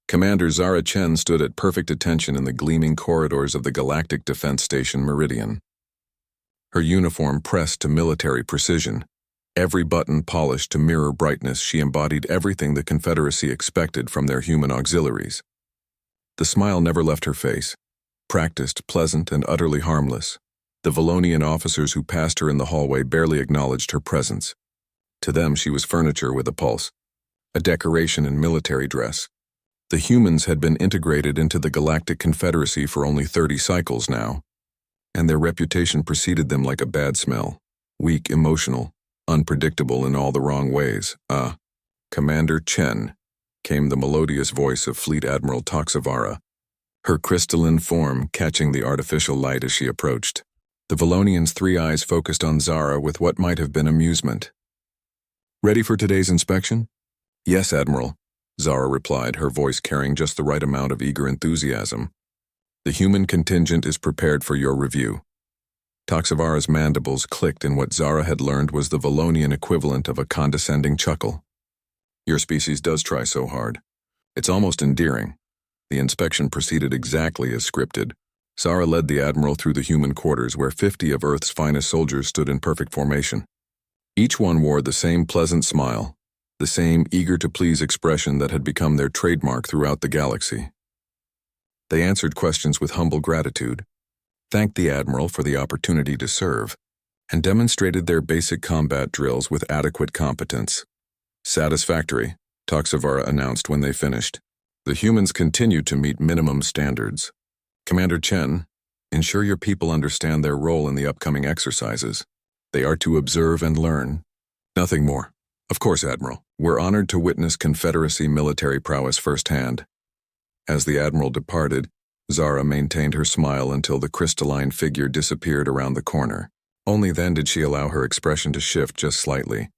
Commander Zara Chen stood at perfect attention in the gleaming corridors of the Galactic Defense Station Meridian. Her uniform pressed to military precision. Every button polished to mirror brightness, she embodied everything the Confederacy expected from their human auxiliaries. The smile never left her face, practiced, pleasant, and utterly harmless. The Valonian officers who passed her in the hallway barely acknowledged her presence. To them, she was furniture with a pulse, a decoration in military dress. The humans had been integrated into the Galactic Confederacy for only 30 cycles now, and their reputation preceded them like a bad smell. Weak, emotional, unpredictable in all the wrong ways. Commander Chen, came the melodious voice of Fleet Admiral Toxavara, her crystalline form catching the artificial light as she approached. The Valonian's three eyes focused on Zara with what might have been amusement. "Ready for today's inspection?" "Yes, Admiral," Zara replied, her voice carrying just the right amount of eager enthusiasm. "The human contingent is prepared for your review." Toxavara's mandibles clicked in what Zara had learned was the Valonian equivalent of a condescending chuckle. "Your species does try so hard. It's almost endearing." The inspection proceeded exactly as scripted. Zara led the Admiral through the human quarters where 50 of Earth's finest soldiers stood in perfect formation. Each one wore the same pleasant smile, the same eager-to-please expression that had become their trademark throughout the galaxy. They answered questions with humble gratitude, thanked the Admiral for the opportunity to serve, and demonstrated their basic combat drills with adequate competence. "Satisfactory," Toxavara announced when they finished. "The humans continue to meet minimum standards. Commander Chen, ensure your people understand their role in the upcoming exercises. They are to observe and learn. Nothing more." "Of course, Admiral. We're honored to witness Confederacy military prowess firsthand." As the Admiral departed, Zara maintained her smile until the crystalline figure disappeared around the corner. Only then did she allow her expression to shift just slightly.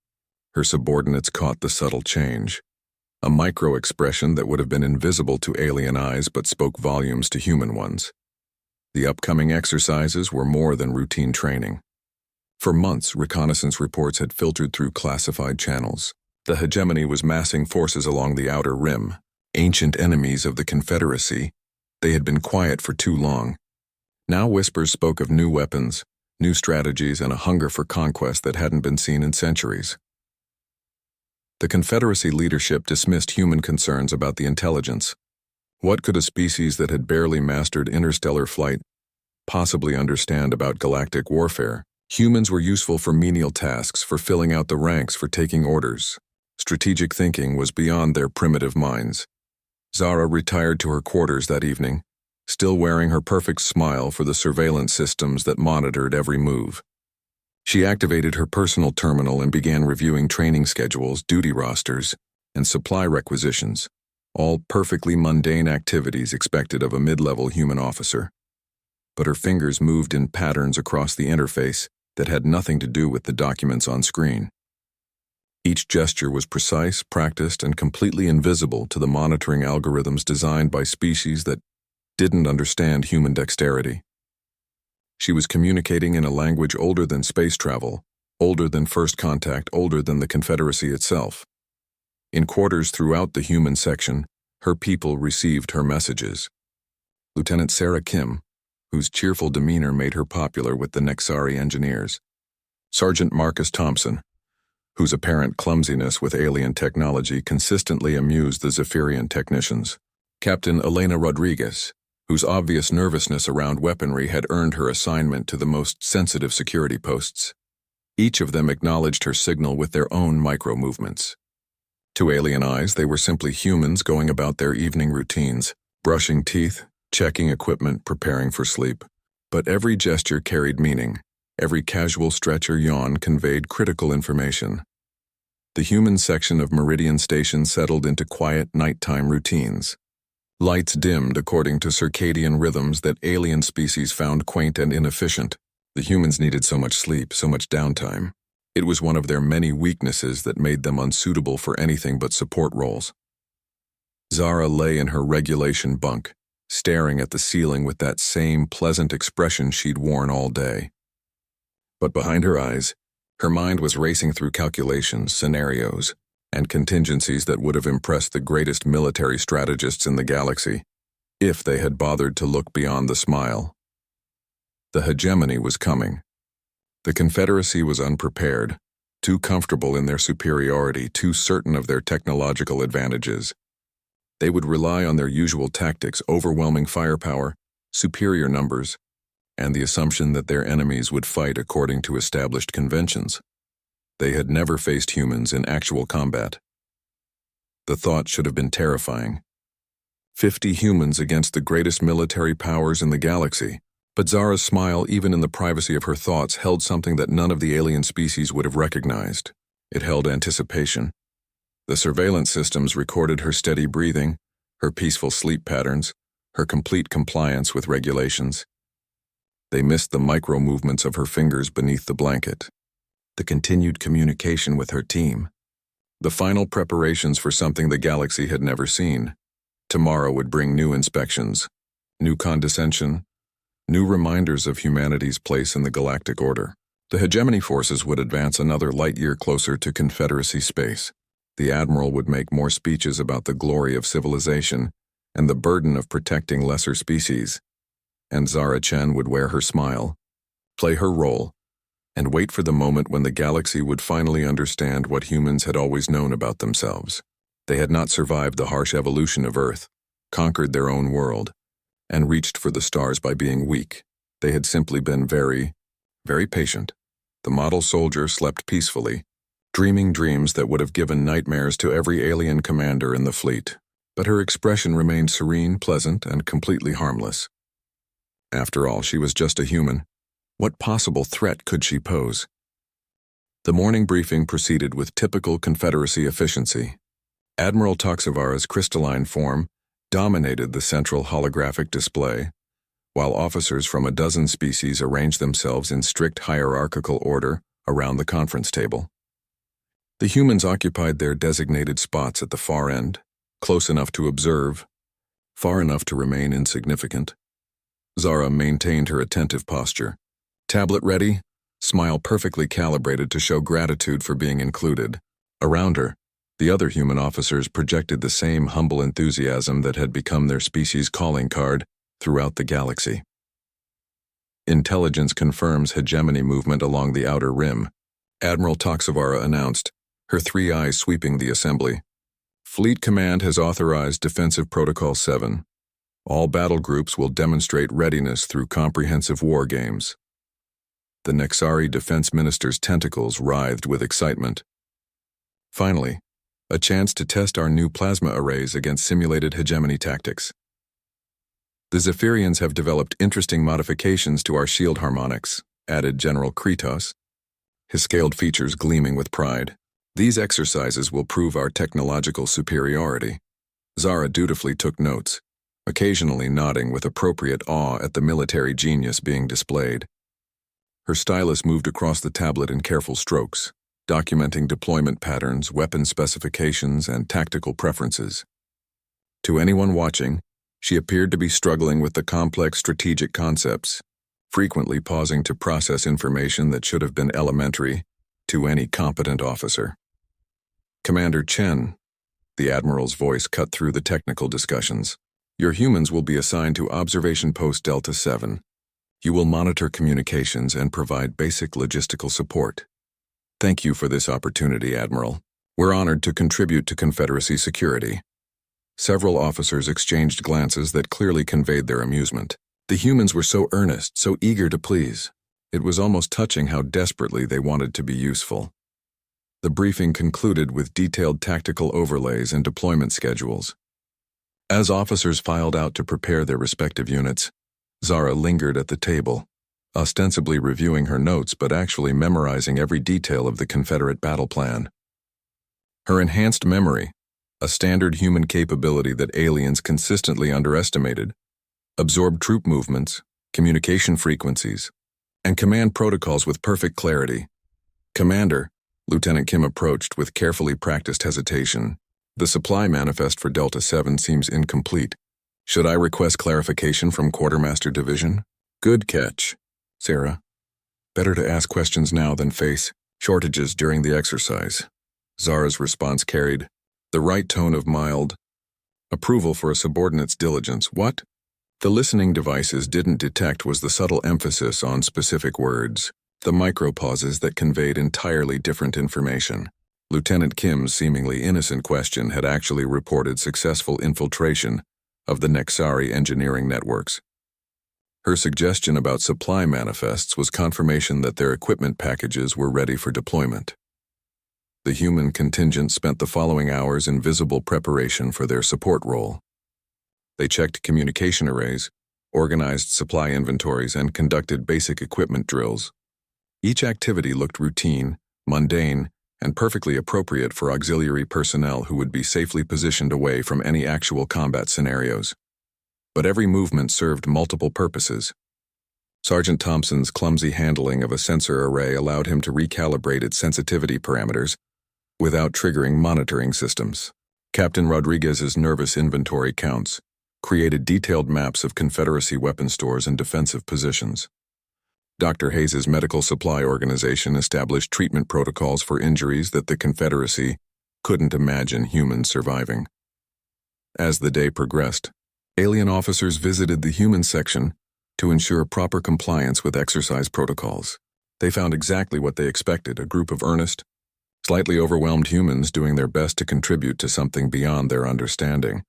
Her subordinates caught the subtle change, a micro-expression that would have been invisible to alien eyes but spoke volumes to human ones. The upcoming exercises were more than routine training. For months, reconnaissance reports had filtered through classified channels. The hegemony was massing forces along the outer rim, ancient enemies of the Confederacy. They had been quiet for too long. Now whispers spoke of new weapons, new strategies, and a hunger for conquest that hadn't been seen in centuries. The Confederacy leadership dismissed human concerns about the intelligence. What could a species that had barely mastered interstellar flight possibly understand about galactic warfare? Humans were useful for menial tasks, for filling out the ranks, for taking orders. Strategic thinking was beyond their primitive minds. Zara retired to her quarters that evening, still wearing her perfect smile for the surveillance systems that monitored every move. She activated her personal terminal and began reviewing training schedules, duty rosters, and supply requisitions, all perfectly mundane activities expected of a mid-level human officer. But her fingers moved in patterns across the interface that had nothing to do with the documents on screen. Each gesture was precise, practiced, and completely invisible to the monitoring algorithms designed by species that didn't understand human dexterity. She was communicating in a language older than space travel, older than first contact, older than the Confederacy itself. In quarters throughout the human section, her people received her messages. Lieutenant Sarah Kim, whose cheerful demeanor made her popular with the Nexari engineers. Sergeant Marcus Thompson, whose apparent clumsiness with alien technology consistently amused the Zephyrian technicians. Captain Elena Rodriguez, whose obvious nervousness around weaponry had earned her assignment to the most sensitive security posts. Each of them acknowledged her signal with their own micro-movements. To alien eyes, they were simply humans going about their evening routines, brushing teeth, checking equipment, preparing for sleep. But every gesture carried meaning. Every casual stretch or yawn conveyed critical information. The human section of Meridian Station settled into quiet nighttime routines. Lights dimmed according to circadian rhythms that alien species found quaint and inefficient. The humans needed so much sleep, so much downtime. It was one of their many weaknesses that made them unsuitable for anything but support roles. Zara lay in her regulation bunk, staring at the ceiling with that same pleasant expression she'd worn all day. But behind her eyes, her mind was racing through calculations, scenarios, and contingencies that would have impressed the greatest military strategists in the galaxy, if they had bothered to look beyond the smile. The hegemony was coming. The Confederacy was unprepared, too comfortable in their superiority, too certain of their technological advantages. They would rely on their usual tactics: overwhelming firepower, superior numbers, and the assumption that their enemies would fight according to established conventions. They had never faced humans in actual combat. The thought should have been terrifying. 50 humans against the greatest military powers in the galaxy. But Zara's smile, even in the privacy of her thoughts, held something that none of the alien species would have recognized. It held anticipation. The surveillance systems recorded her steady breathing, her peaceful sleep patterns, her complete compliance with regulations. They missed the micro-movements of her fingers beneath the blanket, the continued communication with her team, the final preparations for something the galaxy had never seen. Tomorrow would bring new inspections, new condescension, new reminders of humanity's place in the galactic order. The hegemony forces would advance another light-year closer to Confederacy space. The Admiral would make more speeches about the glory of civilization and the burden of protecting lesser species. And Zara Chen would wear her smile, play her role, and wait for the moment when the galaxy would finally understand what humans had always known about themselves. They had not survived the harsh evolution of Earth, conquered their own world, and reached for the stars by being weak. They had simply been very, very patient. The model soldier slept peacefully, dreaming dreams that would have given nightmares to every alien commander in the fleet. But her expression remained serene, pleasant, and completely harmless. After all, she was just a human. What possible threat could she pose? The morning briefing proceeded with typical Confederacy efficiency. Admiral Toxavara's crystalline form dominated the central holographic display, while officers from a dozen species arranged themselves in strict hierarchical order around the conference table. The humans occupied their designated spots at the far end, close enough to observe, far enough to remain insignificant. Zara maintained her attentive posture. Tablet ready, smile perfectly calibrated to show gratitude for being included. Around her, the other human officers projected the same humble enthusiasm that had become their species' calling card throughout the galaxy. Intelligence confirms hegemony movement along the outer rim, Admiral Toxavara announced, her three eyes sweeping the assembly. Fleet Command has authorized Defensive Protocol 7. All battle groups will demonstrate readiness through comprehensive war games. The Nexari Defense Minister's tentacles writhed with excitement. Finally, a chance to test our new plasma arrays against simulated hegemony tactics. The Zephyrians have developed interesting modifications to our shield harmonics, added General Kretos, his scaled features gleaming with pride. These exercises will prove our technological superiority. Zara dutifully took notes, occasionally nodding with appropriate awe at the military genius being displayed. Her stylus moved across the tablet in careful strokes, documenting deployment patterns, weapon specifications, and tactical preferences. To anyone watching, she appeared to be struggling with the complex strategic concepts, frequently pausing to process information that should have been elementary to any competent officer. Commander Chen, the Admiral's voice cut through the technical discussions. Your humans will be assigned to Observation Post Delta 7. You will monitor communications and provide basic logistical support. Thank you for this opportunity, Admiral. We're honored to contribute to Confederacy security. Several officers exchanged glances that clearly conveyed their amusement. The humans were so earnest, so eager to please. It was almost touching how desperately they wanted to be useful. The briefing concluded with detailed tactical overlays and deployment schedules. As officers filed out to prepare their respective units, Zara lingered at the table, ostensibly reviewing her notes but actually memorizing every detail of the Confederate battle plan. Her enhanced memory, a standard human capability that aliens consistently underestimated, absorbed troop movements, communication frequencies, and command protocols with perfect clarity. Commander, Lieutenant Kim approached with carefully practiced hesitation. The supply manifest for Delta 7 seems incomplete. Should I request clarification from Quartermaster Division? Good catch, Sarah. Better to ask questions now than face shortages during the exercise. Zara's response carried the right tone of mild approval for a subordinate's diligence. What the listening devices didn't detect was the subtle emphasis on specific words, the micro-pauses that conveyed entirely different information. Lieutenant Kim's seemingly innocent question had actually reported successful infiltration of the Nexari engineering networks. Her suggestion about supply manifests was confirmation that their equipment packages were ready for deployment. The human contingent spent the following hours in visible preparation for their support role. They checked communication arrays, organized supply inventories, and conducted basic equipment drills. Each activity looked routine, mundane, and perfectly appropriate for auxiliary personnel who would be safely positioned away from any actual combat scenarios. But every movement served multiple purposes. Sergeant Thompson's clumsy handling of a sensor array allowed him to recalibrate its sensitivity parameters without triggering monitoring systems. Captain Rodriguez's nervous inventory counts created detailed maps of Confederacy weapon stores and defensive positions. Dr. Hayes's medical supply organization established treatment protocols for injuries that the Confederacy couldn't imagine humans surviving. As the day progressed, alien officers visited the human section to ensure proper compliance with exercise protocols. They found exactly what they expected: a group of earnest, slightly overwhelmed humans doing their best to contribute to something beyond their understanding.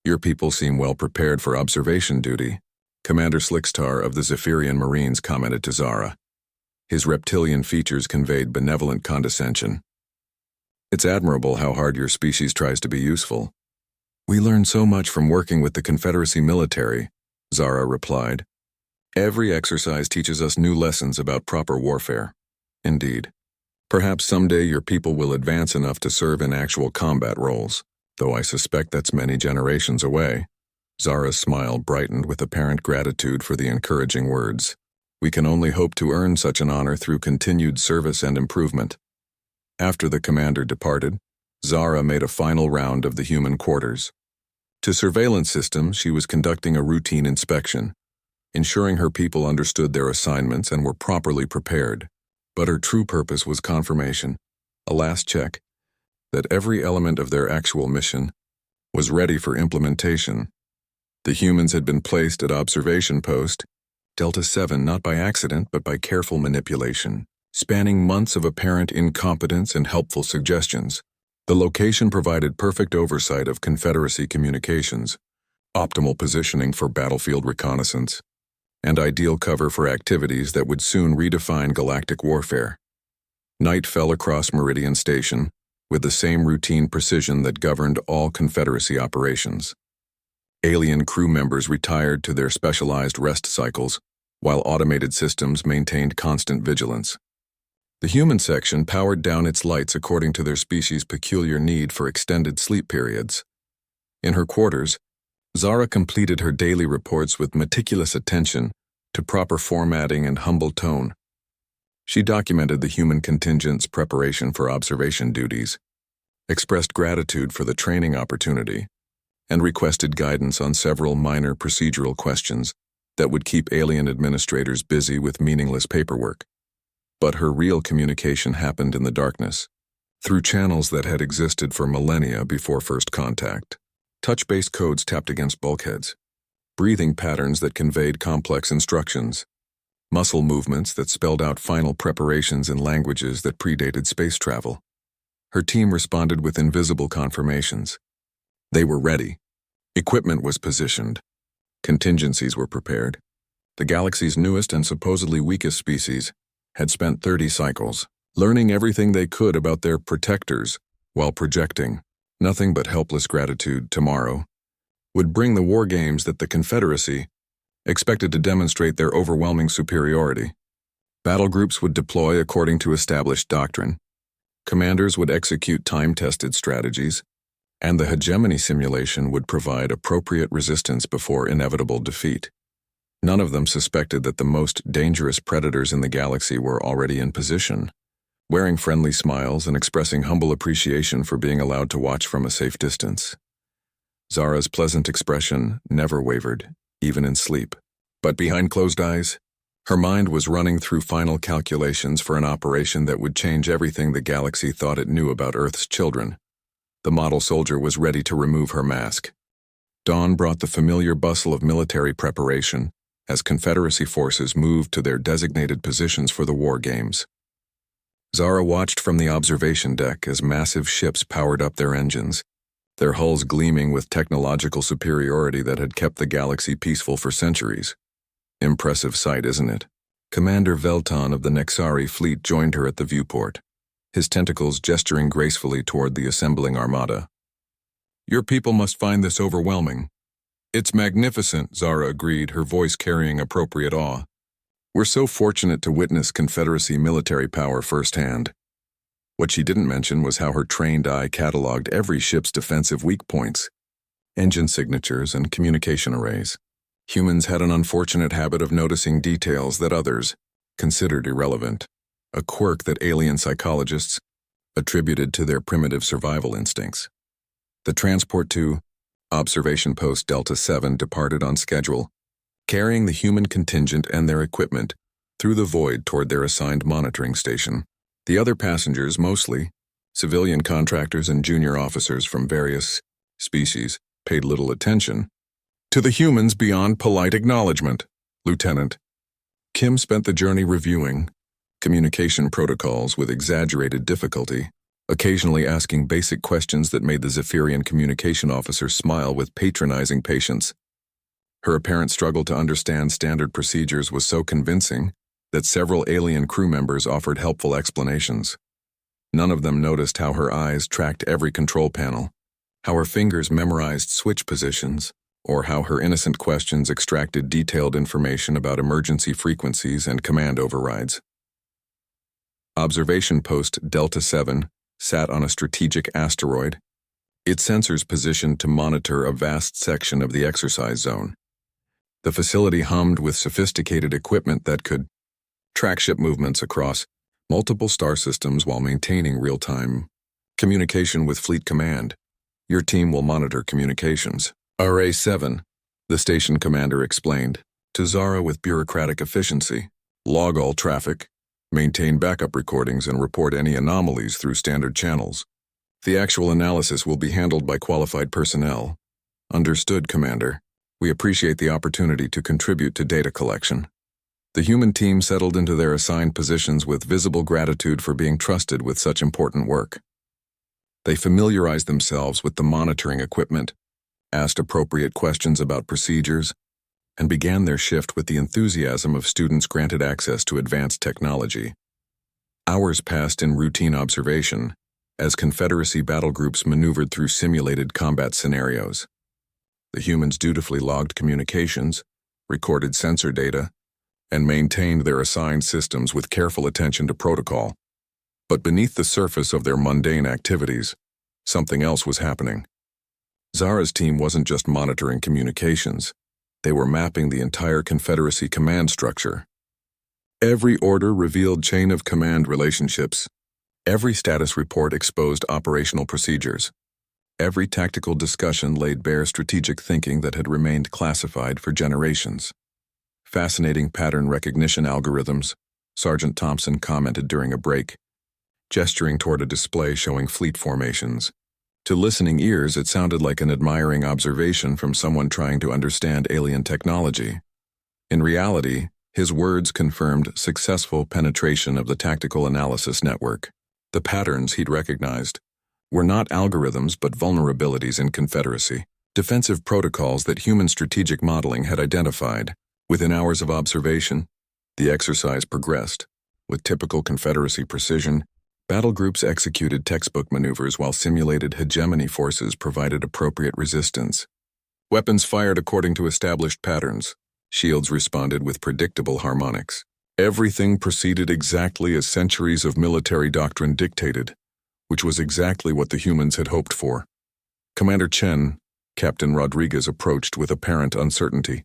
"Your people seem well prepared for observation duty," Commander Slickstar of the Zephyrian Marines commented to Zara. His reptilian features conveyed benevolent condescension. "It's admirable how hard your species tries to be useful." "We learn so much from working with the Confederacy military," Zara replied. "Every exercise teaches us new lessons about proper warfare." "Indeed. Perhaps someday your people will advance enough to serve in actual combat roles, though I suspect that's many generations away." Zara's smile brightened with apparent gratitude for the encouraging words. "We can only hope to earn such an honor through continued service and improvement." After the commander departed, Zara made a final round of the human quarters. To surveillance systems, she was conducting a routine inspection, ensuring her people understood their assignments and were properly prepared. But her true purpose was confirmation, a last check, that every element of their actual mission was ready for implementation. The humans had been placed at observation post Delta 7 not by accident but by careful manipulation, spanning months of apparent incompetence and helpful suggestions. The location provided perfect oversight of Confederacy communications, optimal positioning for battlefield reconnaissance, and ideal cover for activities that would soon redefine galactic warfare. Night fell across Meridian Station with the same routine precision that governed all Confederacy operations. Alien crew members retired to their specialized rest cycles, while automated systems maintained constant vigilance. The human section powered down its lights according to their species' peculiar need for extended sleep periods. In her quarters, Zara completed her daily reports with meticulous attention to proper formatting and humble tone. She documented the human contingent's preparation for observation duties, expressed gratitude for the training opportunity, and requested guidance on several minor procedural questions that would keep alien administrators busy with meaningless paperwork. But her real communication happened in the darkness, through channels that had existed for millennia before first contact. Touch-based codes tapped against bulkheads, breathing patterns that conveyed complex instructions, muscle movements that spelled out final preparations in languages that predated space travel. Her team responded with invisible confirmations. They were ready. Equipment was positioned. Contingencies were prepared. The galaxy's newest and supposedly weakest species had spent 30 cycles, learning everything they could about their protectors while projecting nothing but helpless gratitude. Tomorrow would bring the war games that the Confederacy expected to demonstrate their overwhelming superiority. Battle groups would deploy according to established doctrine. Commanders would execute time-tested strategies, and the hegemony simulation would provide appropriate resistance before inevitable defeat. None of them suspected that the most dangerous predators in the galaxy were already in position, wearing friendly smiles and expressing humble appreciation for being allowed to watch from a safe distance. Zara's pleasant expression never wavered, even in sleep. But behind closed eyes, Her mind was running through final calculations for an operation that would change everything the galaxy thought it knew about Earth's children. The model soldier was ready to remove her mask. Dawn brought the familiar bustle of military preparation as Confederacy forces moved to their designated positions for the war games. Zara watched from the observation deck as massive ships powered up their engines, their hulls gleaming with technological superiority that had kept the galaxy peaceful for centuries. Impressive sight, isn't it? Commander Velton of the Nexari fleet joined her at the viewport, his tentacles gesturing gracefully toward the assembling armada. Your people must find this overwhelming. It's magnificent, Zara agreed, her voice carrying appropriate awe. We're so fortunate to witness Confederacy military power firsthand. What she didn't mention was how her trained eye cataloged every ship's defensive weak points, engine signatures, and communication arrays. Humans had an unfortunate habit of noticing details that others considered irrelevant, a quirk that alien psychologists attributed to their primitive survival instincts. The transport to Observation Post Delta 7 departed on schedule, carrying the human contingent and their equipment through the void toward their assigned monitoring station. The other passengers, mostly civilian contractors and junior officers from various species, paid little attention to the humans beyond polite acknowledgement. Lieutenant Kim spent the journey reviewing communication protocols with exaggerated difficulty, occasionally asking basic questions that made the Zephyrian communication officer smile with patronizing patience. Her apparent struggle to understand standard procedures was so convincing that several alien crew members offered helpful explanations. None of them noticed how her eyes tracked every control panel, how her fingers memorized switch positions, or how her innocent questions extracted detailed information about emergency frequencies and command overrides. Observation Post Delta 7 sat on a strategic asteroid, its sensors positioned to monitor a vast section of the exercise zone. The facility hummed with sophisticated equipment that could track ship movements across multiple star systems while maintaining real-time communication with Fleet Command. Your team will monitor communications. RA-7, the station commander explained to Zara with bureaucratic efficiency. Log all traffic, maintain backup recordings, and report any anomalies through standard channels. The actual analysis will be handled by qualified personnel. Understood, Commander. We appreciate the opportunity to contribute to data collection. The human team settled into their assigned positions with visible gratitude for being trusted with such important work. They familiarized themselves with the monitoring equipment, asked appropriate questions about procedures, and began their shift with the enthusiasm of students granted access to advanced technology. Hours passed in routine observation as Confederacy battle groups maneuvered through simulated combat scenarios. The humans dutifully logged communications, recorded sensor data, and maintained their assigned systems with careful attention to protocol. But beneath the surface of their mundane activities, something else was happening. Zara's team wasn't just monitoring communications. They were mapping the entire Confederacy command structure. Every order revealed chain of command relationships. Every status report exposed operational procedures. Every tactical discussion laid bare strategic thinking that had remained classified for generations. Fascinating pattern recognition algorithms, Sergeant Thompson commented during a break, gesturing toward a display showing fleet formations. To listening ears, it sounded like an admiring observation from someone trying to understand alien technology. In reality, his words confirmed successful penetration of the tactical analysis network. The patterns he'd recognized were not algorithms but vulnerabilities in Confederacy, defensive protocols that human strategic modeling had identified. Within hours of observation, the exercise progressed. With typical Confederacy precision, battle groups executed textbook maneuvers while simulated hegemony forces provided appropriate resistance. Weapons fired according to established patterns. Shields responded with predictable harmonics. Everything proceeded exactly as centuries of military doctrine dictated, which was exactly what the humans had hoped for. Commander Chen, Captain Rodriguez approached with apparent uncertainty.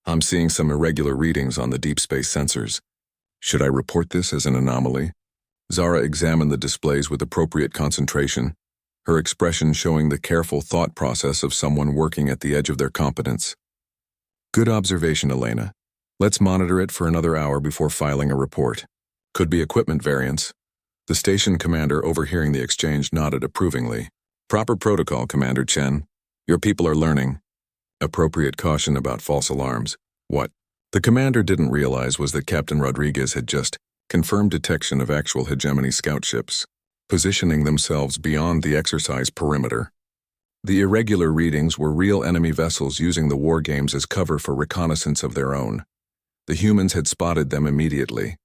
I'm seeing some irregular readings on the deep space sensors. Should I report this as an anomaly? Zara examined the displays with appropriate concentration, her expression showing the careful thought process of someone working at the edge of their competence. Good observation, Elena. Let's monitor it for another hour before filing a report. Could be equipment variance. The station commander, overhearing the exchange, nodded approvingly. Proper protocol, Commander Chen. Your people are learning. Appropriate caution about false alarms. What the commander didn't realize was that Captain Rodriguez had just confirmed detection of actual hegemony scout ships, positioning themselves beyond the exercise perimeter. The irregular readings were real enemy vessels using the war games as cover for reconnaissance of their own. The humans had spotted them immediately.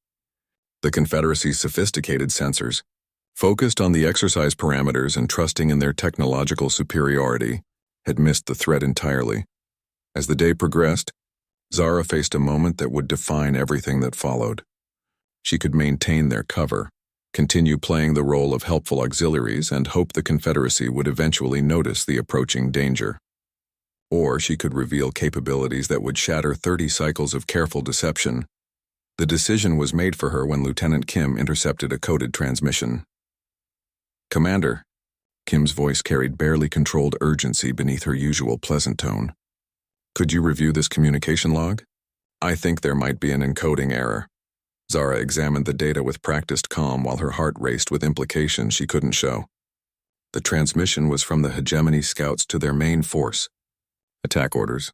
The Confederacy's sophisticated sensors, focused on the exercise parameters and trusting in their technological superiority, had missed the threat entirely. As the day progressed, Zara faced a moment that would define everything that followed. She could maintain their cover, continue playing the role of helpful auxiliaries, and hope the Confederacy would eventually notice the approaching danger. Or she could reveal capabilities that would shatter 30 cycles of careful deception. The decision was made for her when Lieutenant Kim intercepted a coded transmission. "Commander," Kim's voice carried barely controlled urgency beneath her usual pleasant tone. "Could you review this communication log? I think there might be an encoding error." Zara examined the data with practiced calm while her heart raced with implications she couldn't show. The transmission was from the hegemony scouts to their main force. Attack orders,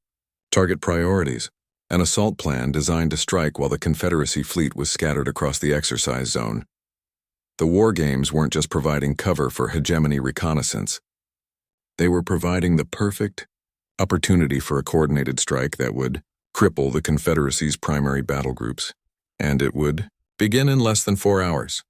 target priorities, an assault plan designed to strike while the Confederacy fleet was scattered across the exercise zone. The war games weren't just providing cover for hegemony reconnaissance. They were providing the perfect opportunity for a coordinated strike that would cripple the Confederacy's primary battle groups. And it would begin in less than 4 hours.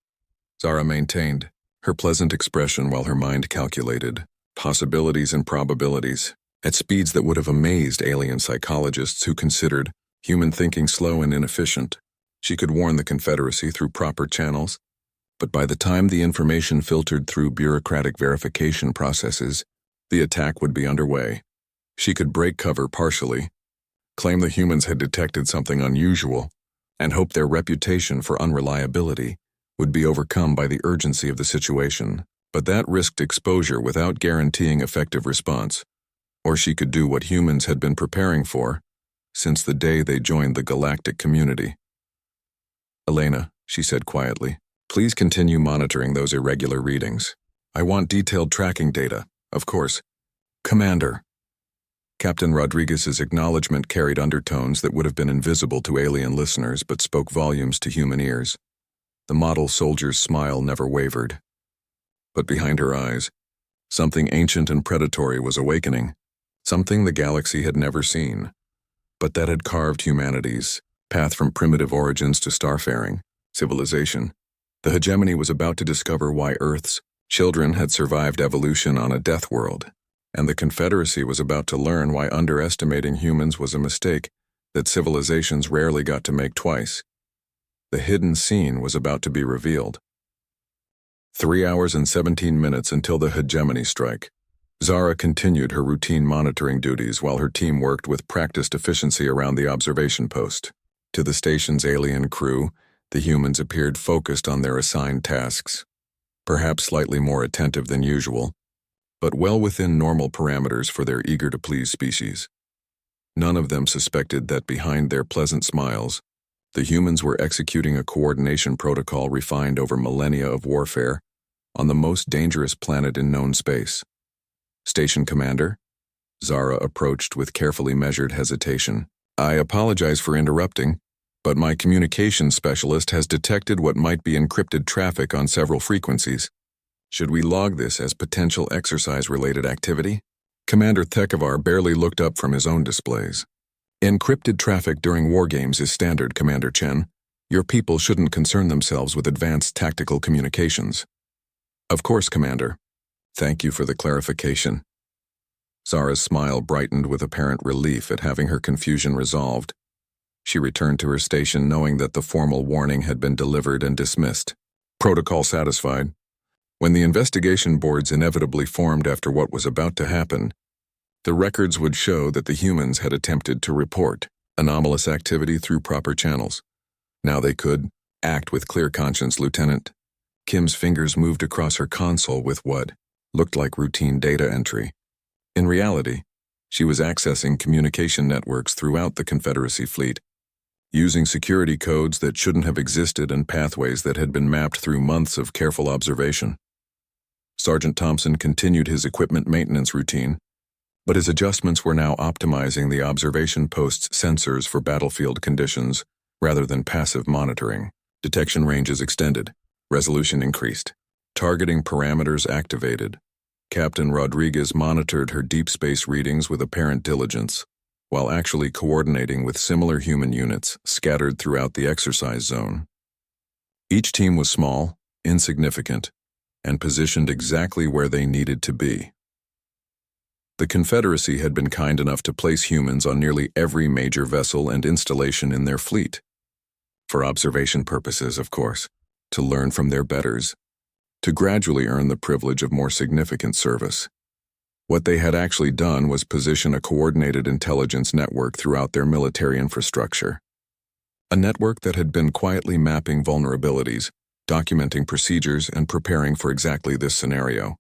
Zara maintained her pleasant expression while her mind calculated possibilities and probabilities at speeds that would have amazed alien psychologists who considered human thinking slow and inefficient. She could warn the Confederacy through proper channels, but by the time the information filtered through bureaucratic verification processes, the attack would be underway. She could break cover partially, claim the humans had detected something unusual, and hope their reputation for unreliability would be overcome by the urgency of the situation. But that risked exposure without guaranteeing effective response. Or she could do what humans had been preparing for since the day they joined the galactic community. "Elena," she said quietly, "please continue monitoring those irregular readings. I want detailed tracking data, of course." "Commander." Captain Rodriguez's acknowledgement carried undertones that would have been invisible to alien listeners but spoke volumes to human ears. The model soldier's smile never wavered. But behind her eyes, something ancient and predatory was awakening, something the galaxy had never seen, but that had carved humanity's path from primitive origins to starfaring civilization. The hegemony was about to discover why Earth's children had survived evolution on a death world, and the Confederacy was about to learn why underestimating humans was a mistake that civilizations rarely got to make twice. The hidden scene was about to be revealed. 3 hours and 17 minutes until the hegemony strike. Zara continued her routine monitoring duties while her team worked with practiced efficiency around the observation post. To the station's alien crew, the humans appeared focused on their assigned tasks, perhaps slightly more attentive than usual, but well within normal parameters for their eager-to-please species. None of them suspected that behind their pleasant smiles, the humans were executing a coordination protocol refined over millennia of warfare on the most dangerous planet in known space. "Station Commander?" Zara approached with carefully measured hesitation. "I apologize for interrupting, but my communications specialist has detected what might be encrypted traffic on several frequencies. Should we log this as potential exercise-related activity?" Commander Thekevar barely looked up from his own displays. "Encrypted traffic during war games is standard, Commander Chen. Your people shouldn't concern themselves with advanced tactical communications." "Of course, Commander. Thank you for the clarification." Zara's smile brightened with apparent relief at having her confusion resolved. She returned to her station knowing that the formal warning had been delivered and dismissed. Protocol satisfied. When the investigation boards inevitably formed after what was about to happen, the records would show that the humans had attempted to report anomalous activity through proper channels. Now they could act with clear conscience, Lieutenant. Kim's fingers moved across her console with what looked like routine data entry. In reality, she was accessing communication networks throughout the Confederacy fleet, using security codes that shouldn't have existed and pathways that had been mapped through months of careful observation. Sergeant Thompson continued his equipment maintenance routine, but his adjustments were now optimizing the observation post's sensors for battlefield conditions rather than passive monitoring. Detection ranges extended, resolution increased, targeting parameters activated. Captain Rodriguez monitored her deep space readings with apparent diligence, while actually coordinating with similar human units scattered throughout the exercise zone. Each team was small, insignificant, and positioned exactly where they needed to be. The Confederacy had been kind enough to place humans on nearly every major vessel and installation in their fleet. For observation purposes, of course, to learn from their betters, to gradually earn the privilege of more significant service. What they had actually done was position a coordinated intelligence network throughout their military infrastructure. A network that had been quietly mapping vulnerabilities, documenting procedures, and preparing for exactly this scenario.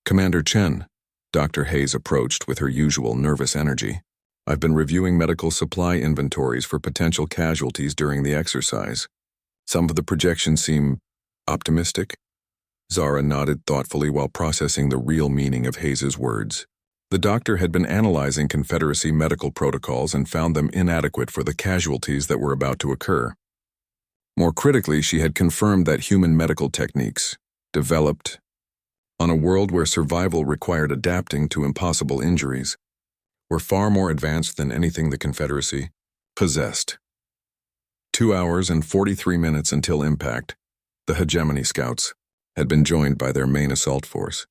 Commander Chen, Dr. Hayes approached with her usual nervous energy. I've been reviewing medical supply inventories for potential casualties during the exercise. Some of the projections seem optimistic. Zara nodded thoughtfully while processing the real meaning of Hayes's words. The doctor had been analyzing Confederacy medical protocols and found them inadequate for the casualties that were about to occur. More critically, she had confirmed that human medical techniques, developed on a world where survival required adapting to impossible injuries, were far more advanced than anything the Confederacy possessed. 2 hours and 43 minutes until impact, the Hegemony Scouts had been joined by their main assault force,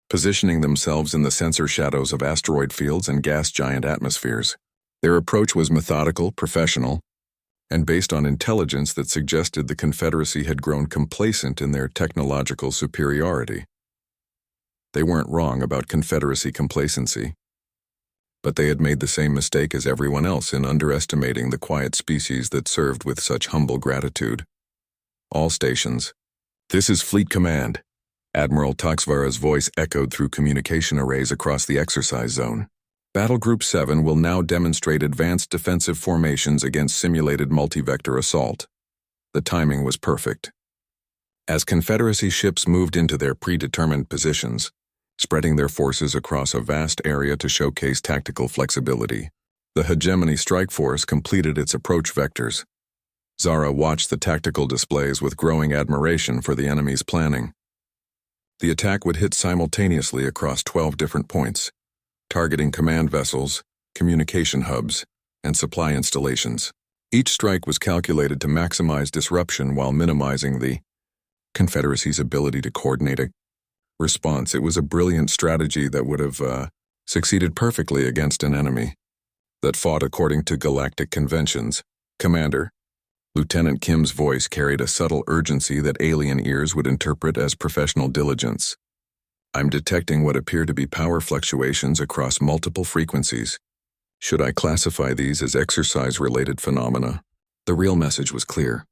positioning themselves in the sensor shadows of asteroid fields and gas giant atmospheres. Their approach was methodical, professional, and based on intelligence that suggested the Confederacy had grown complacent in their technological superiority. They weren't wrong about Confederacy complacency, but they had made the same mistake as everyone else in underestimating the quiet species that served with such humble gratitude. All stations. This is Fleet Command. Admiral Taxvara's voice echoed through communication arrays across the exercise zone. Battle Group 7 will now demonstrate advanced defensive formations against simulated multi-vector assault. The timing was perfect. As Confederacy ships moved into their predetermined positions, spreading their forces across a vast area to showcase tactical flexibility, the Hegemony Strike Force completed its approach vectors. Zara watched the tactical displays with growing admiration for the enemy's planning. The attack would hit simultaneously across 12 different points, targeting command vessels, communication hubs, and supply installations. Each strike was calculated to maximize disruption while minimizing the Confederacy's ability to coordinate a response. It was a brilliant strategy that would have succeeded perfectly against an enemy that fought according to galactic conventions. Commander, Lieutenant Kim's voice carried a subtle urgency that alien ears would interpret as professional diligence. I'm detecting what appear to be power fluctuations across multiple frequencies. Should I classify these as exercise-related phenomena? The real message was clear.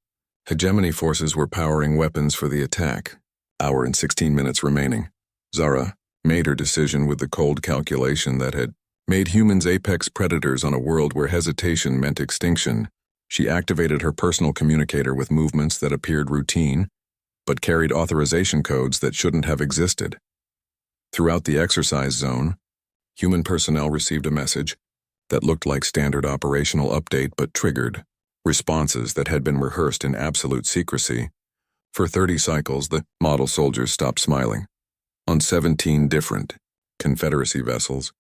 Hegemony forces were powering weapons for the attack. Hour and 16 minutes remaining. Zara made her decision with the cold calculation that had made humans apex predators on a world where hesitation meant extinction. She activated her personal communicator with movements that appeared routine, but carried authorization codes that shouldn't have existed. Throughout the exercise zone, human personnel received a message that looked like standard operational update but triggered responses that had been rehearsed in absolute secrecy. For 30 cycles, the model soldiers stopped smiling. On 17 different Confederacy vessels,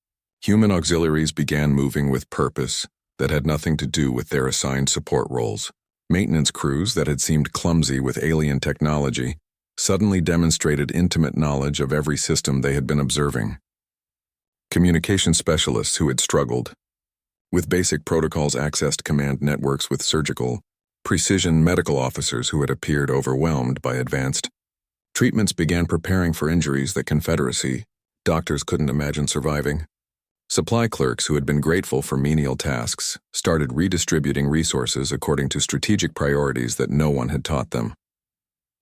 human auxiliaries began moving with purpose that had nothing to do with their assigned support roles. Maintenance crews that had seemed clumsy with alien technology suddenly demonstrated intimate knowledge of every system they had been observing. Communication specialists who had struggled with basic protocols accessed command networks with surgical precision. Medical officers who had appeared overwhelmed by advanced treatments began preparing for injuries that Confederacy doctors couldn't imagine surviving. Supply clerks who had been grateful for menial tasks started redistributing resources according to strategic priorities that no one had taught them.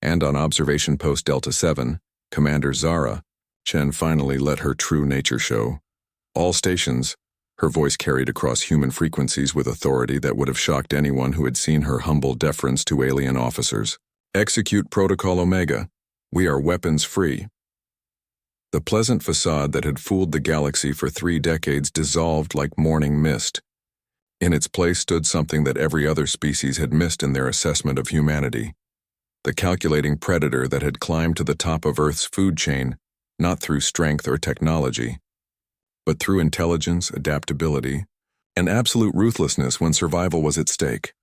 And on Observation Post Delta 7, Commander Zara, Chen finally let her true nature show. All stations, Her voice carried across human frequencies with authority that would have shocked anyone who had seen her humble deference to alien officers. Execute Protocol Omega. We are weapons-free. The pleasant facade that had fooled the galaxy for 3 decades dissolved like morning mist. In its place stood something that every other species had missed in their assessment of humanity. The calculating predator that had climbed to the top of Earth's food chain, not through strength or technology, but through intelligence, adaptability, and absolute ruthlessness when survival was at stake.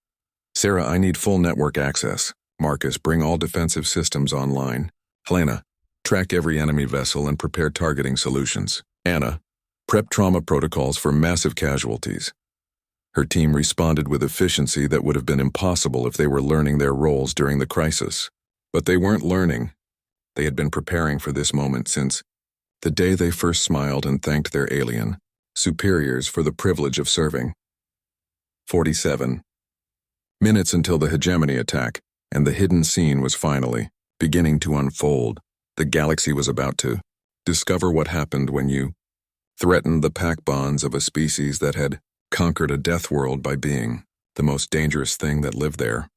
Sarah, I need full network access. Marcus, bring all defensive systems online. Helena, track every enemy vessel and prepare targeting solutions. Anna, prep trauma protocols for massive casualties. Her team responded with efficiency that would have been impossible if they were learning their roles during the crisis. But they weren't learning. They had been preparing for this moment since the day they first smiled and thanked their alien superiors for the privilege of serving. 47 minutes until the hegemony attack, and the hidden scene was finally beginning to unfold. The galaxy was about to discover what happened when you threatened the pack bonds of a species that had conquered a death world by being the most dangerous thing that lived there.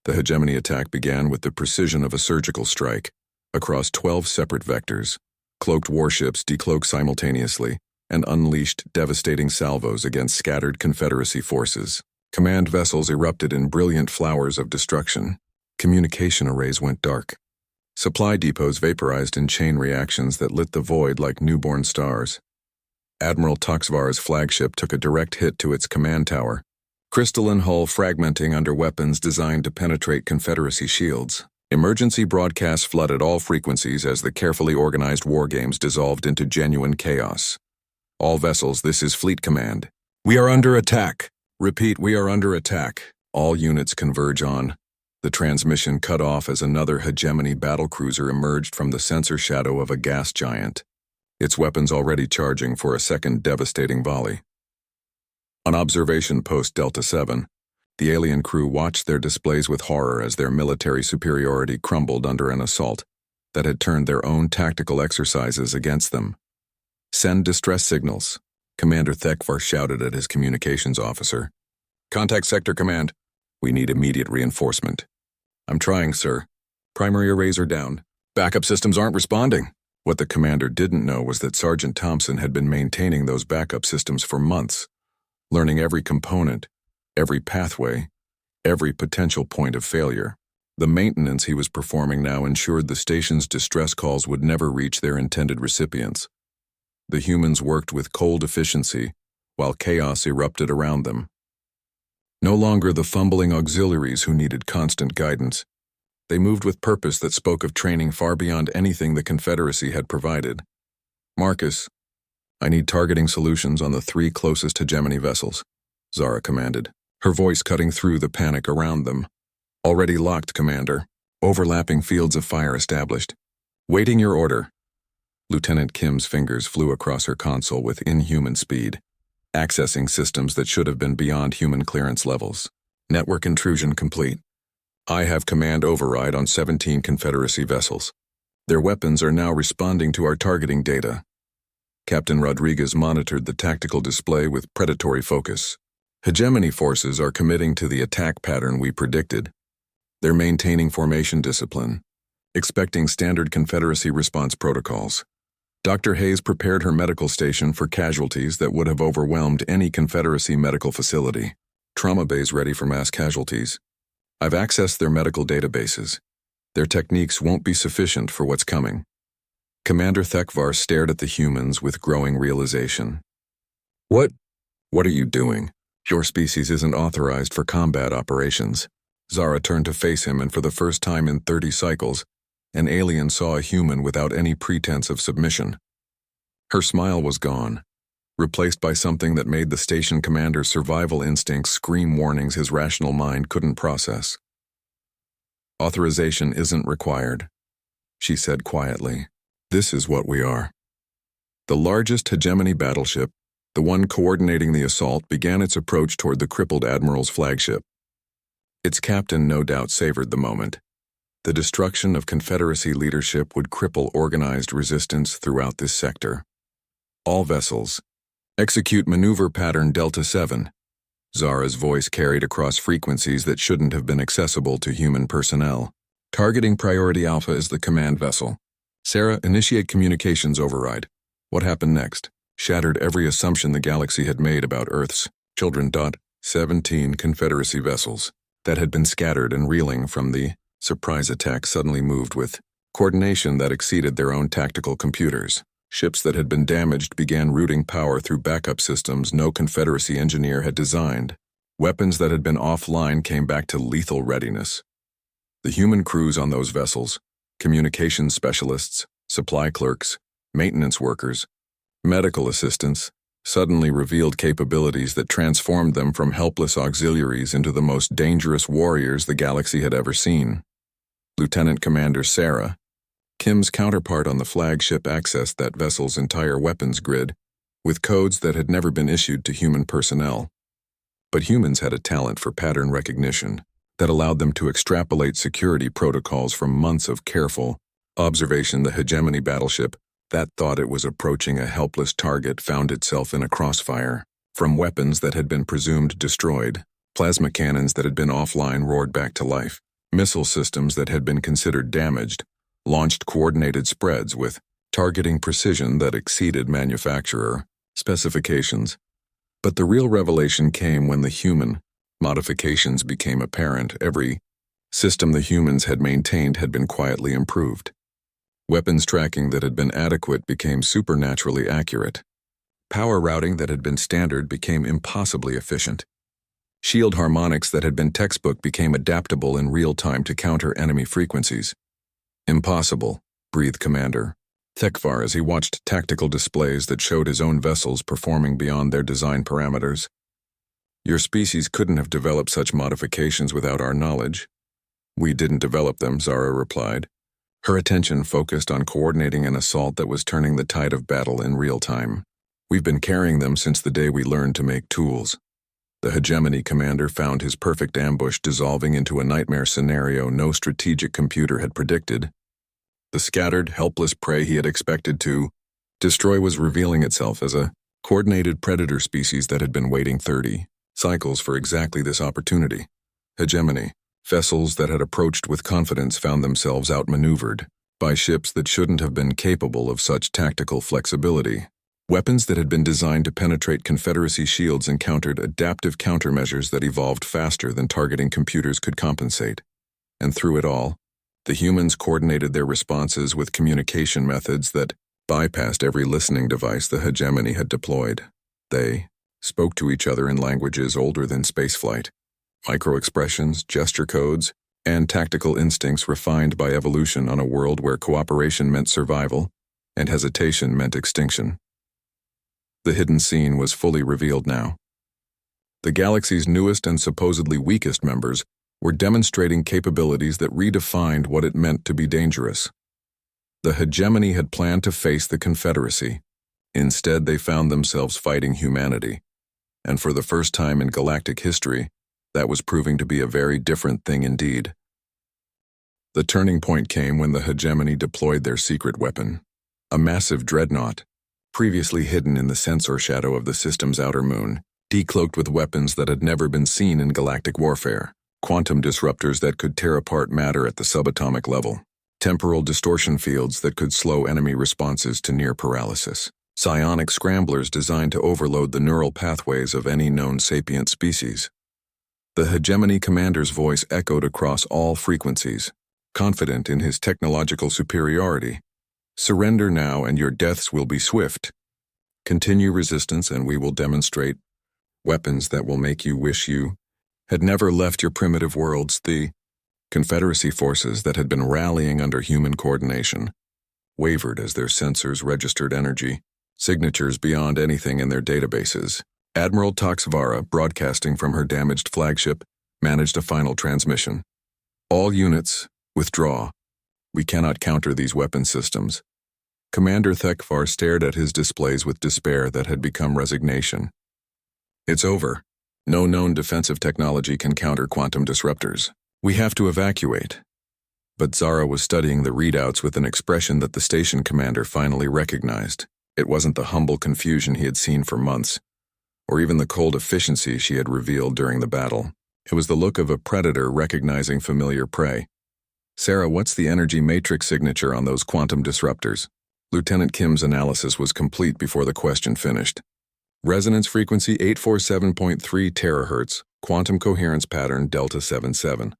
The hegemony attack began with the precision of a surgical strike across 12 separate vectors. Cloaked warships decloaked simultaneously and unleashed devastating salvos against scattered Confederacy forces. Command vessels erupted in brilliant flowers of destruction. Communication arrays went dark. Supply depots vaporized in chain reactions that lit the void like newborn stars. Admiral Toxvar's flagship took a direct hit to its command tower, crystalline hull fragmenting under weapons designed to penetrate Confederacy shields. Emergency broadcasts flooded all frequencies as the carefully organized war games dissolved into genuine chaos. All vessels, this is Fleet Command. We are under attack. Repeat, we are under attack. All units converge on. The transmission cut off as another hegemony battlecruiser emerged from the sensor shadow of a gas giant, its weapons already charging for a second devastating volley. On observation post Delta 7, the alien crew watched their displays with horror as their military superiority crumbled under an assault that had turned their own tactical exercises against them. Send distress signals, Commander Thekvar shouted at his communications officer. Contact Sector Command. We need immediate reinforcement. I'm trying, sir. Primary arrays are down. Backup systems aren't responding. What the commander didn't know was that Sergeant Thompson had been maintaining those backup systems for months, learning every component, every pathway, every potential point of failure. The maintenance he was performing now ensured the station's distress calls would never reach their intended recipients. The humans worked with cold efficiency, while chaos erupted around them. No longer the fumbling auxiliaries who needed constant guidance. They moved with purpose that spoke of training far beyond anything the Confederacy had provided. Marcus, I need targeting solutions on the 3 closest hegemony vessels, Zara commanded, her voice cutting through the panic around them. Already locked, Commander. Overlapping fields of fire established. Waiting your order. Lieutenant Kim's fingers flew across her console with inhuman speed, accessing systems that should have been beyond human clearance levels. Network intrusion complete. I have command override on 17 Confederacy vessels. Their weapons are now responding to our targeting data. Captain Rodriguez monitored the tactical display with predatory focus. Hegemony forces are committing to the attack pattern we predicted. They're maintaining formation discipline, expecting standard Confederacy response protocols. Dr. Hayes prepared her medical station for casualties that would have overwhelmed any Confederacy medical facility. Trauma bays ready for mass casualties. I've accessed their medical databases. Their techniques won't be sufficient for what's coming. Commander Thekvar stared at the humans with growing realization. What are you doing? Your species isn't authorized for combat operations. Zara turned to face him, and for the first time in 30 cycles, an alien saw a human without any pretense of submission. Her smile was gone, replaced by something that made the station commander's survival instincts scream warnings his rational mind couldn't process. Authorization isn't required, she said quietly. This is what we are. The largest hegemony battleship, the one coordinating the assault, began its approach toward the crippled admiral's flagship. Its captain no doubt savored the moment. The destruction of Confederacy leadership would cripple organized resistance throughout this sector. All vessels, Execute maneuver pattern Delta 7. Zara's voice carried across frequencies that shouldn't have been accessible to human personnel. Targeting Priority Alpha is the command vessel. Sarah, initiate communications override. What happened next? Shattered every assumption the galaxy had made about Earth's children. 17 Confederacy vessels that had been scattered and reeling from the surprise attack suddenly moved with coordination that exceeded their own tactical computers. Ships that had been damaged began routing power through backup systems no Confederacy engineer had designed. Weapons that had been offline came back to lethal readiness. The human crews on those vessels, communications specialists, supply clerks, maintenance workers, medical assistants, suddenly revealed capabilities that transformed them from helpless auxiliaries into the most dangerous warriors the galaxy had ever seen. Lieutenant Commander Sarah, Kim's counterpart on the flagship, accessed that vessel's entire weapons grid with codes that had never been issued to human personnel. But humans had a talent for pattern recognition that allowed them to extrapolate security protocols from months of careful observation. The hegemony battleship that thought it was approaching a helpless target found itself in a crossfire. From weapons that had been presumed destroyed, plasma cannons that had been offline roared back to life. Missile systems that had been considered damaged launched coordinated spreads with targeting precision that exceeded manufacturer specifications. But the real revelation came when the human modifications became apparent. Every system the humans had maintained had been quietly improved. Weapons tracking that had been adequate became supernaturally accurate. Power routing that had been standard became impossibly efficient. Shield harmonics that had been textbook became adaptable in real time to counter enemy frequencies. Impossible, breathed Commander Thekvar as he watched tactical displays that showed his own vessels performing beyond their design parameters. Your species couldn't have developed such modifications without our knowledge. We didn't develop them, Zara replied. Her attention focused on coordinating an assault that was turning the tide of battle in real time. We've been carrying them since the day we learned to make tools. The hegemony commander found his perfect ambush dissolving into a nightmare scenario no strategic computer had predicted. The scattered, helpless prey he had expected to destroy was revealing itself as a coordinated predator species that had been waiting 30 cycles for exactly this opportunity. Hegemony. Vessels that had approached with confidence found themselves outmaneuvered by ships that shouldn't have been capable of such tactical flexibility. Weapons that had been designed to penetrate Confederacy shields encountered adaptive countermeasures that evolved faster than targeting computers could compensate. And through it all, the humans coordinated their responses with communication methods that bypassed every listening device the hegemony had deployed. They spoke to each other in languages older than spaceflight. Micro-expressions, gesture codes, and tactical instincts refined by evolution on a world where cooperation meant survival and hesitation meant extinction. The hidden scene was fully revealed now. The galaxy's newest and supposedly weakest members were demonstrating capabilities that redefined what it meant to be dangerous. The hegemony had planned to face the Confederacy. Instead, they found themselves fighting humanity. And for the first time in galactic history, that was proving to be a very different thing indeed. The turning point came when the hegemony deployed their secret weapon, a massive dreadnought, previously hidden in the sensor shadow of the system's outer moon, decloaked with weapons that had never been seen in galactic warfare, quantum disruptors that could tear apart matter at the subatomic level, temporal distortion fields that could slow enemy responses to near paralysis, psionic scramblers designed to overload the neural pathways of any known sapient species. The hegemony commander's voice echoed across all frequencies, confident in his technological superiority. Surrender now and your deaths will be swift. Continue resistance and we will demonstrate weapons that will make you wish you had never left your primitive worlds. The Confederacy forces that had been rallying under human coordination wavered as their sensors registered energy, signatures beyond anything in their databases. Admiral Taxvara, broadcasting from her damaged flagship, managed a final transmission. All units, withdraw. We cannot counter these weapon systems. Commander Thekvar stared at his displays with despair that had become resignation. It's over. No known defensive technology can counter quantum disruptors. We have to evacuate. But Zara was studying the readouts with an expression that the station commander finally recognized. It wasn't the humble confusion he had seen for months, or even the cold efficiency she had revealed during the battle. It was the look of a predator recognizing familiar prey. "Sarah, what's the energy matrix signature on those quantum disruptors?" Lieutenant Kim's analysis was complete before the question finished. "Resonance frequency 847.3 terahertz, quantum coherence pattern delta 77.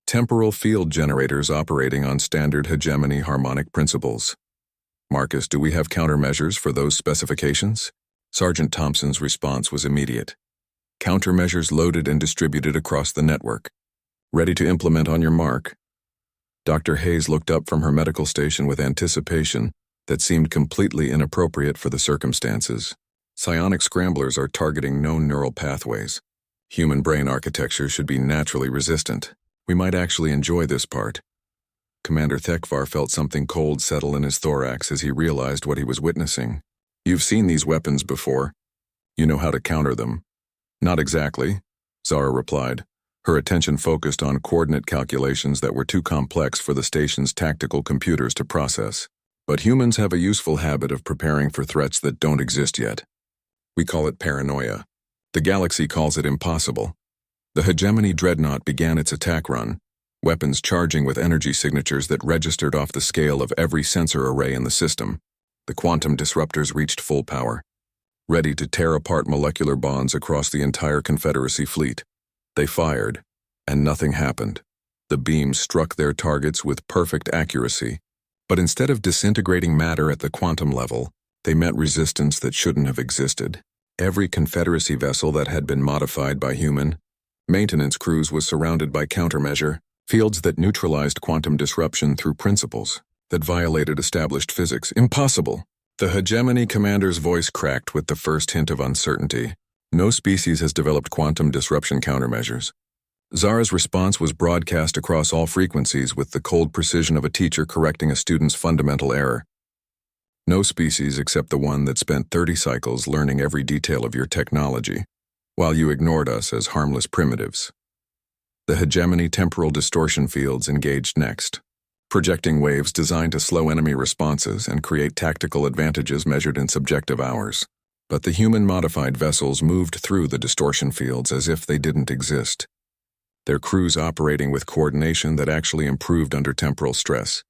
Temporal field generators operating on standard hegemony harmonic principles." "Marcus, do we have countermeasures for those specifications?" Sergeant Thompson's response was immediate. "Countermeasures loaded and distributed across the network. Ready to implement on your mark." Dr. Hayes looked up from her medical station with anticipation that seemed completely inappropriate for the circumstances. "Psionic scramblers are targeting known neural pathways. Human brain architecture should be naturally resistant. We might actually enjoy this part." Commander Thekvar felt something cold settle in his thorax as he realized what he was witnessing. "You've seen these weapons before. You know how to counter them." "Not exactly," Zara replied, her attention focused on coordinate calculations that were too complex for the station's tactical computers to process. "But humans have a useful habit of preparing for threats that don't exist yet. We call it paranoia. The galaxy calls it impossible." The hegemony dreadnought began its attack run, weapons charging with energy signatures that registered off the scale of every sensor array in the system. The quantum disruptors reached full power, ready to tear apart molecular bonds across the entire Confederacy fleet. They fired, and nothing happened. The beams struck their targets with perfect accuracy, but instead of disintegrating matter at the quantum level, they met resistance that shouldn't have existed. Every Confederacy vessel that had been modified by human maintenance crews was surrounded by countermeasure fields that neutralized quantum disruption through principles that violated established physics. "Impossible!" The hegemony commander's voice cracked with the first hint of uncertainty. "No species has developed quantum disruption countermeasures." Zara's response was broadcast across all frequencies with the cold precision of a teacher correcting a student's fundamental error. "No species except the one that spent 30 cycles learning every detail of your technology, while you ignored us as harmless primitives." The hegemony temporal distortion fields engaged next, projecting waves designed to slow enemy responses and create tactical advantages measured in subjective hours. But the human-modified vessels moved through the distortion fields as if they didn't exist, their crews operating with coordination that actually improved under temporal stress.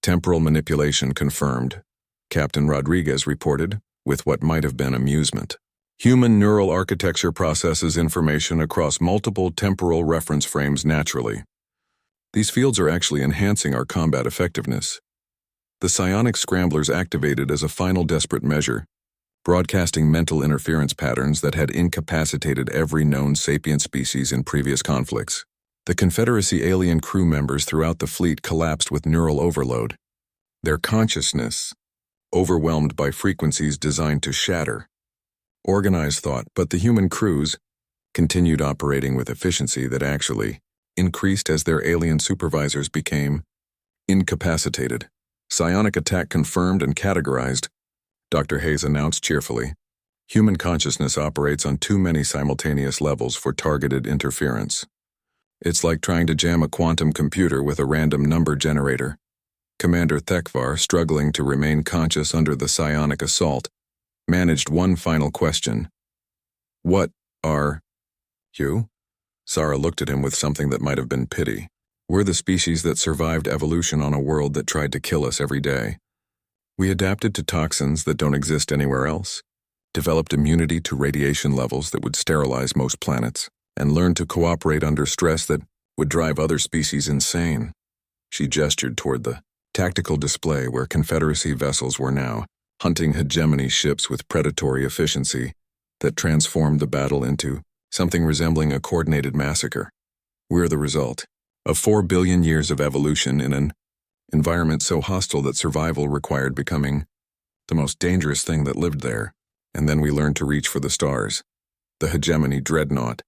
"Temporal manipulation confirmed," Captain Rodriguez reported, with what might have been amusement. "Human neural architecture processes information across multiple temporal reference frames naturally. These fields are actually enhancing our combat effectiveness." The psionic scramblers activated as a final desperate measure, broadcasting mental interference patterns that had incapacitated every known sapient species in previous conflicts. The Confederacy alien crew members throughout the fleet collapsed with neural overload, their consciousness overwhelmed by frequencies designed to shatter organized thought, but the human crews continued operating with efficiency that actually increased as their alien supervisors became incapacitated. "Psionic attack confirmed and categorized," Dr. Hayes announced cheerfully. "Human consciousness operates on too many simultaneous levels for targeted interference. It's like trying to jam a quantum computer with a random number generator." Commander Thekvar, struggling to remain conscious under the psionic assault, managed one final question. "What are you?" Zara looked at him with something that might have been pity. "We're the species that survived evolution on a world that tried to kill us every day. We adapted to toxins that don't exist anywhere else, developed immunity to radiation levels that would sterilize most planets, and learned to cooperate under stress that would drive other species insane." She gestured toward the tactical display where Confederacy vessels were now hunting hegemony ships with predatory efficiency that transformed the battle into something resembling a coordinated massacre. "We're the result of 4 billion years of evolution in an environment so hostile that survival required becoming the most dangerous thing that lived there, and then we learned to reach for the stars. The hegemony dreadnought,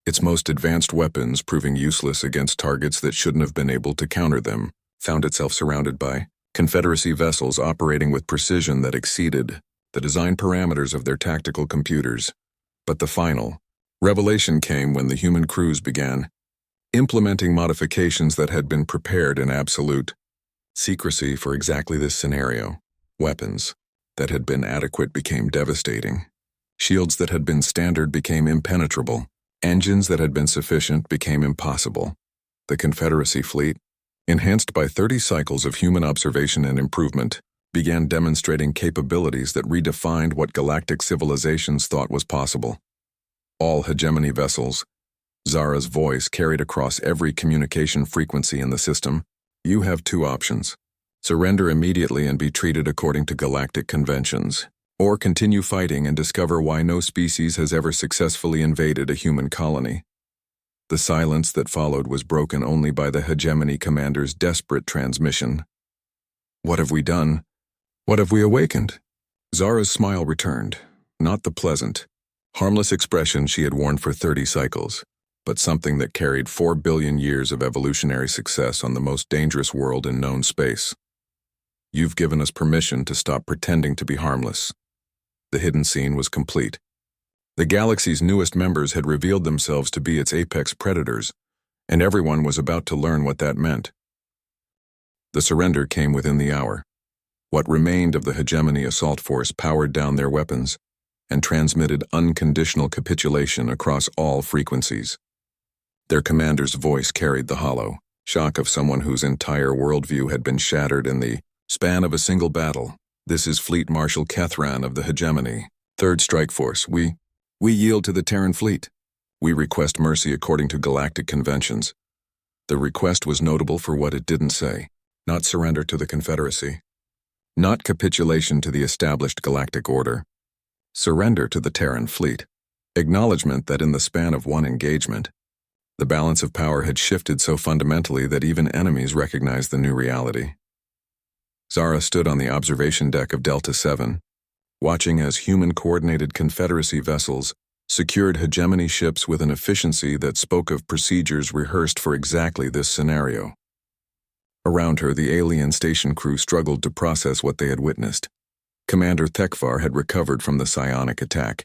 its most advanced weapons proving useless against targets that shouldn't have been able to counter them, found itself surrounded by Confederacy vessels operating with precision that exceeded the design parameters of their tactical computers. But the final revelation came when the human crews began implementing modifications that had been prepared in absolute secrecy for exactly this scenario. Weapons that had been adequate became devastating. Shields that had been standard became impenetrable. Engines that had been sufficient became impossible. The Confederacy fleet, enhanced by 30 cycles of human observation and improvement, began demonstrating capabilities that redefined what galactic civilizations thought was possible. All hegemony vessels, Zara's voice carried across every communication frequency in the system. You have two options. Surrender immediately and be treated according to galactic conventions, or continue fighting and discover why no species has ever successfully invaded a human colony. The silence that followed was broken only by the hegemony commander's desperate transmission. What have we done? What have we awakened? Zara's smile returned, not the pleasant, harmless expression she had worn for 30 cycles, but something that carried 4 billion years of evolutionary success on the most dangerous world in known space. You've given us permission to stop pretending to be harmless. The hidden scene was complete. The galaxy's newest members had revealed themselves to be its apex predators, and everyone was about to learn what that meant. The surrender came within the hour. What remained of the hegemony assault force powered down their weapons and transmitted unconditional capitulation across all frequencies. Their commander's voice carried the hollow shock of someone whose entire worldview had been shattered in the span of a single battle. This is Fleet Marshal Kethran of the hegemony. Third Strike Force, we yield to the Terran fleet. We request mercy according to galactic conventions. The request was notable for what it didn't say. Not surrender to the Confederacy. Not capitulation to the established galactic order. Surrender to the Terran fleet. Acknowledgement that in the span of one engagement, the balance of power had shifted so fundamentally that even enemies recognized the new reality. Zara stood on the observation deck of Delta 7, watching as human-coordinated Confederacy vessels secured hegemony ships with an efficiency that spoke of procedures rehearsed for exactly this scenario. Around her, the alien station crew struggled to process what they had witnessed. Commander Thekvar had recovered from the psionic attack,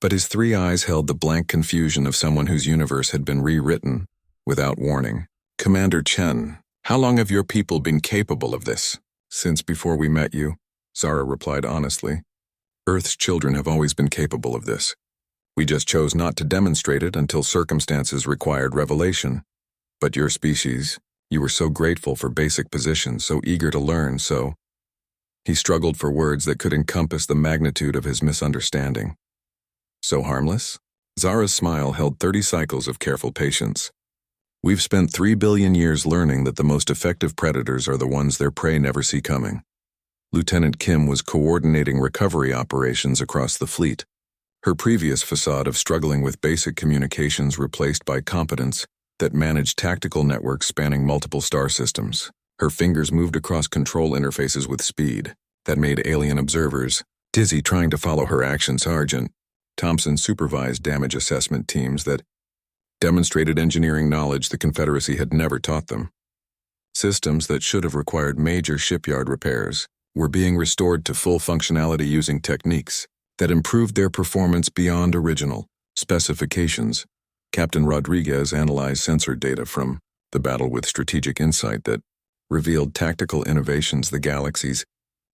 but his three eyes held the blank confusion of someone whose universe had been rewritten without warning. Commander Chen, how long have your people been capable of this? Since before we met you, Zara replied honestly. Earth's children have always been capable of this. We just chose not to demonstrate it until circumstances required revelation. But your species, you were so grateful for basic positions, so eager to learn, so... He struggled for words that could encompass the magnitude of his misunderstanding. So harmless? Zara's smile held 30 cycles of careful patience. We've spent 3 billion years learning that the most effective predators are the ones their prey never see coming. Lieutenant Kim was coordinating recovery operations across the fleet. Her previous facade of struggling with basic communications replaced by competence that managed tactical networks spanning multiple star systems. Her fingers moved across control interfaces with speed that made alien observers dizzy trying to follow her action. Sergeant Thompson supervised damage assessment teams that demonstrated engineering knowledge the Confederacy had never taught them. Systems that should have required major shipyard repairs were being restored to full functionality using techniques that improved their performance beyond original specifications. Captain Rodriguez analyzed sensor data from the battle with strategic insight that revealed tactical innovations the galaxy's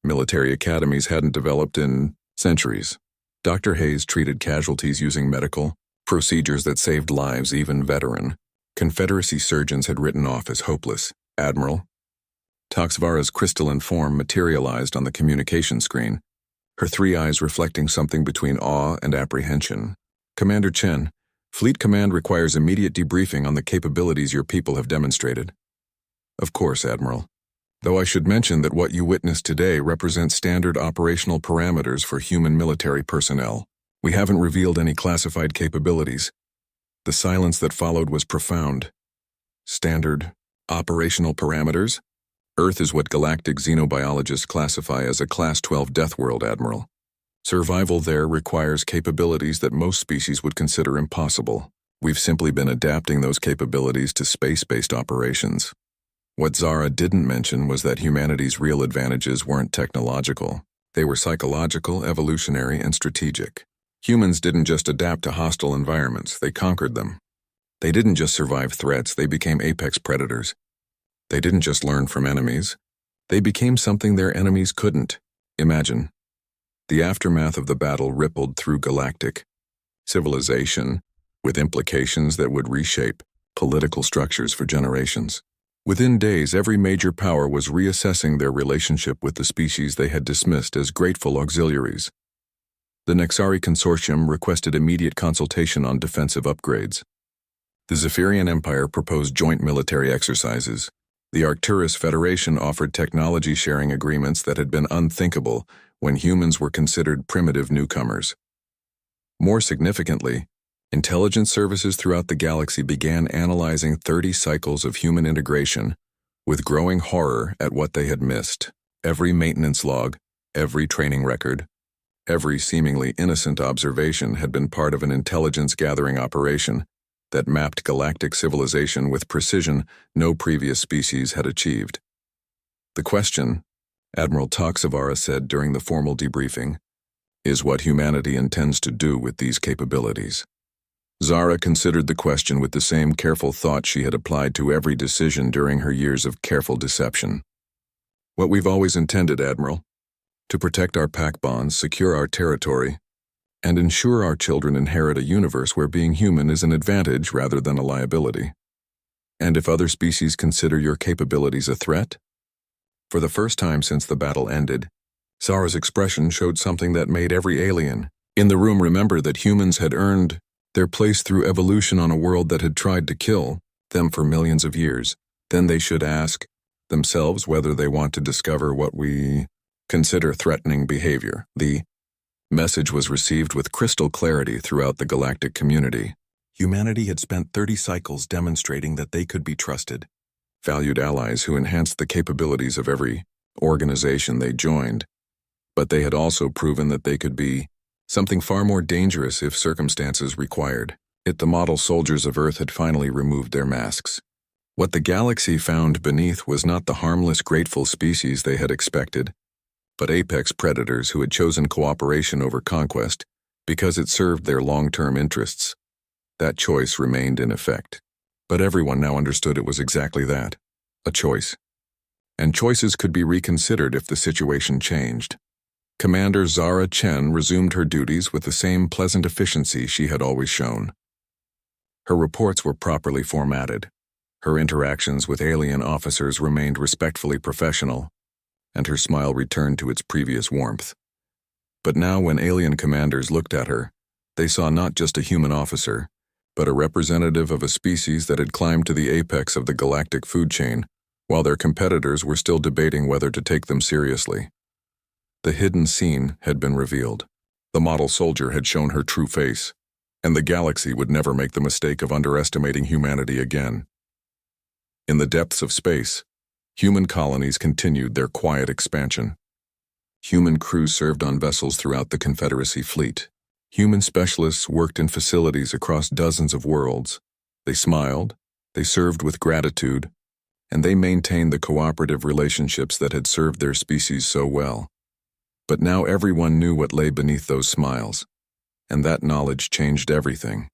military academies hadn't developed in centuries. Dr. Hayes treated casualties using medical procedures that saved lives, even veteran Confederacy surgeons had written off as hopeless. Admiral Toxvara's crystalline form materialized on the communication screen, her three eyes reflecting something between awe and apprehension. Commander Chen, Fleet Command requires immediate debriefing on the capabilities your people have demonstrated. Of course, Admiral. Though I should mention that what you witnessed today represents standard operational parameters for human military personnel. We haven't revealed any classified capabilities. The silence that followed was profound. Standard operational parameters? Earth is what galactic xenobiologists classify as a Class 12 death world, Admiral. Survival there requires capabilities that most species would consider impossible. We've simply been adapting those capabilities to space-based operations. What Zara didn't mention was that humanity's real advantages weren't technological. They were psychological, evolutionary, and strategic. Humans didn't just adapt to hostile environments, they conquered them. They didn't just survive threats, they became apex predators. They didn't just learn from enemies, they became something their enemies couldn't. Imagine The aftermath of the battle rippled through galactic civilization, with implications that would reshape political structures for generations. Within days, every major power was reassessing their relationship with the species they had dismissed as grateful auxiliaries. The Nexari Consortium requested immediate consultation on defensive upgrades. The Zephyrian Empire proposed joint military exercises. The Arcturus Federation offered technology-sharing agreements that had been unthinkable when humans were considered primitive newcomers. More significantly, intelligence services throughout the galaxy began analyzing 30 cycles of human integration, with growing horror at what they had missed. Every maintenance log, every training record, every seemingly innocent observation had been part of an intelligence-gathering operation that mapped galactic civilization with precision no previous species had achieved. The question, Admiral Toxavara said during the formal debriefing, is what humanity intends to do with these capabilities. Zara considered the question with the same careful thought she had applied to every decision during her years of careful deception. What we've always intended, Admiral, to protect our pack bonds, secure our territory, and ensure our children inherit a universe where being human is an advantage rather than a liability. And if other species consider your capabilities a threat? For the first time since the battle ended, Zara's expression showed something that made every alien in the room remember that humans had earned their place through evolution on a world that had tried to kill them for millions of years. Then they should ask themselves whether they want to discover what we consider threatening behavior. The message was received with crystal clarity throughout the galactic community. Humanity had spent 30 cycles demonstrating that they could be trusted, valued allies who enhanced the capabilities of every organization they joined. But they had also proven that they could be something far more dangerous if circumstances required it. The model soldiers of Earth had finally removed their masks. What the galaxy found beneath was not the harmless, grateful species they had expected, but apex predators who had chosen cooperation over conquest because it served their long-term interests. That choice remained in effect. But everyone now understood it was exactly that, a choice. And choices could be reconsidered if the situation changed. Commander Zara Chen resumed her duties with the same pleasant efficiency she had always shown. Her reports were properly formatted. Her interactions with alien officers remained respectfully professional, and her smile returned to its previous warmth. But now when alien commanders looked at her, they saw not just a human officer, but a representative of a species that had climbed to the apex of the galactic food chain, while their competitors were still debating whether to take them seriously. The hidden scene had been revealed. The model soldier had shown her true face, and the galaxy would never make the mistake of underestimating humanity again. In the depths of space, human colonies continued their quiet expansion. Human crews served on vessels throughout the Confederacy fleet. Human specialists worked in facilities across dozens of worlds. They smiled, they served with gratitude, and they maintained the cooperative relationships that had served their species so well. But now everyone knew what lay beneath those smiles, and that knowledge changed everything.